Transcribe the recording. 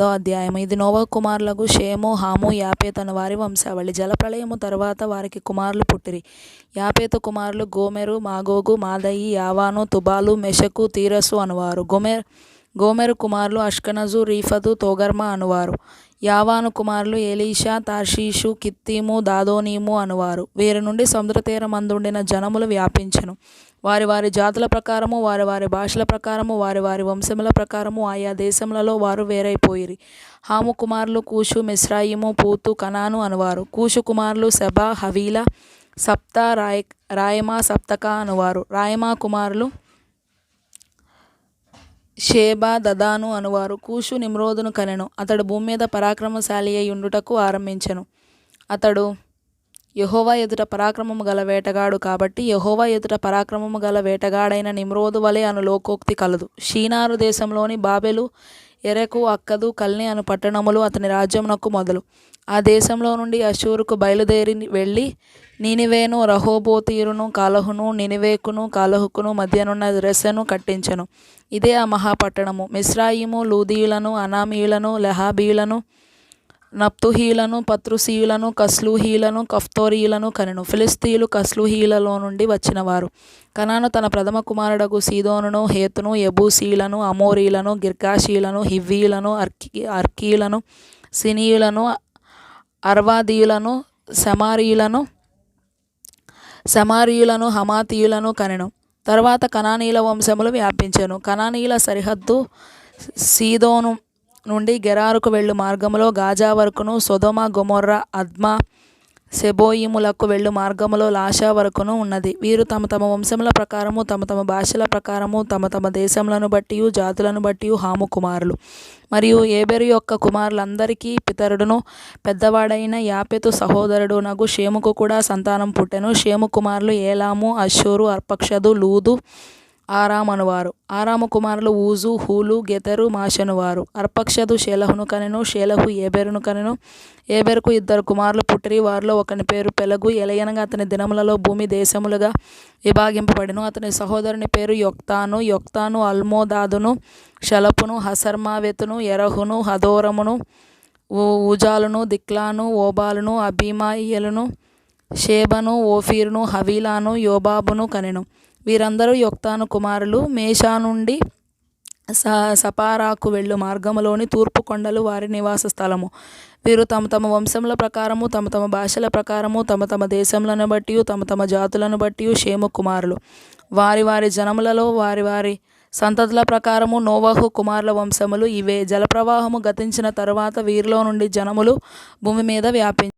అధ్యాయం. ఇది నోవహు కుమారులకు షేము, హాము, యాపేతు అను వారి వంశావళి. జలప్రళయము తరువాత వారికి కుమారులు పుట్టిరి. యాపేతు కుమారులు గోమెరు, మాగోగు, మాదయి, యావాను, తుబాలు, మెషకు, తీరసు అనువారు. గోమెరు కుమారులు అష్కనజు, రీఫతు, తోగర్మా అనువారు. యావాను కుమారులు ఎలీషా, తార్షీషు, కిత్తీము, దాదోనీము అనువారు. వీరి నుండి సముద్రతీరమందుండిన జనములు వ్యాపించెను. వారి వారి జాతుల ప్రకారము, వారి వారి భాషల ప్రకారము, వారి వారి వంశముల ప్రకారము ఆయా దేశములలో వారు వేరైపోయిరి. హాము కుమారులు కూషు, మిస్రాయిము, పూతు, కనాను అనువారు. కూషు కుమారులు సెబా, హవీలా, సప్తా, రాయమా, సప్తకా అనువారు. రాయమా కుమారులు షేబా, దదాను అనువారు. కూషు నిమ్రోదును కనెను. అతడు భూమి మీద పరాక్రమశాలి అయి ఉండుటకు ఆరంభించెను. అతడు యెహోవా ఎదుట పరాక్రమము గల వేటగాడు కాబట్టి యెహోవా ఎదుట పరాక్రమము గల వేటగాడైన నిమ్రోదు వలె అను లోకోక్తి కలదు. షీనారు దేశంలోని బాబెలు, ఎరెకు, అక్కదు, కల్నే అను పట్టణములు అతని రాజ్యమునకు మొదలు. ఆ దేశంలో నుండి అష్షూరుకు బయలుదేరి వెళ్ళి నీనివేను, రహోబోతీరును, కాలహును, నినివేకును, కాలహుకును మధ్యనున్న రెసెను కట్టించెను. ఇదే ఆ మహాపట్టణము. మిస్రాయిము లూదీయులను, అనామీయులను, లెహాబీయులను, నప్తుహీయులను, పత్రుసీయులను, కస్లూహీయులను, కఫ్తోరీయులను కనెను. ఫిలిస్తీయులు కస్లూహీయులలో నుండి వచ్చినవారు. కనాను తన ప్రథమ కుమారుడగు సీదోనును, హేతును, యెబూసీయులను, అమోరీయులను, గిర్గాషీయులను, హివ్వీయులను, అర్కీయులను, సినీయులను, అర్వాదీయులను, శమారీయులను, హమాతీయులను కనెను. తరువాత కనానీయుల వంశములు వ్యాపించెను. కనానీయుల సరిహద్దు సీదోను నుండి గెరారుకు వెళ్ళు మార్గములో గాజా వరకును, సొదొమ, గొమొర్రా, అద్మా, సెబోయిములకు వెళ్ళు మార్గములో లాషా వరకును ఉన్నది. వీరు తమ తమ వంశముల ప్రకారము, తమ తమ భాషల ప్రకారము, తమ తమ దేశములను బట్టియు జాతులను బట్టియు హాము కుమారులు. మరియు ఏబెరు యొక్క కుమారులందరికీ పితరుడును పెద్దవాడైన యాపెతు సహోదరుడు నగు షేముకు కూడా సంతానం పుట్టెను. షేము కుమారులు ఏలాము, అష్షూరు, అర్పక్షదు, లూదు, ఆరాము అనువారు. ఆరాము కుమారులు ఊజు, హూలు, గెతెరు, మాషనువారు. అర్పక్షదు షేలహును కనెను. షేలహు ఏబెరును కనెను. ఏబెరుకు 2 కుమారులు పుట్టిరి. వారిలో ఒకని పేరు పెలగు. ఎలయనగా అతని దినములలో భూమి దేశములుగా విభాగింపబడెను. అతని సహోదరుని పేరు యొక్తాను. యొక్తాను అల్మోదాదును, షలపును, హసర్మావెతును, ఎరహును, హదోరమును, ఊజాలును, దిక్లాను, ఓబాలును, అబీమాయెలును, షేబను, ఓఫీరును, హవీలాను, యోబాబును కనెను. వీరందరూ యొక్తాను కుమారులు. మేషా నుండి సపారాకు వెళ్ళు మార్గములోని తూర్పు కొండలు వారి నివాస స్థలము. వీరు తమ తమ వంశముల ప్రకారము, తమ తమ భాషల ప్రకారము, తమ తమ దేశములను బట్టి, తమ తమ జాతులను బట్టి షేము కుమారులు. వారి వారి జనములలో వారి వారి సంతతుల ప్రకారము నోవహు కుమారుల వంశములు ఇవే. జలప్రవాహము గతించిన తరువాత వీరిలో నుండి జనములు భూమి మీద వ్యాపించారు.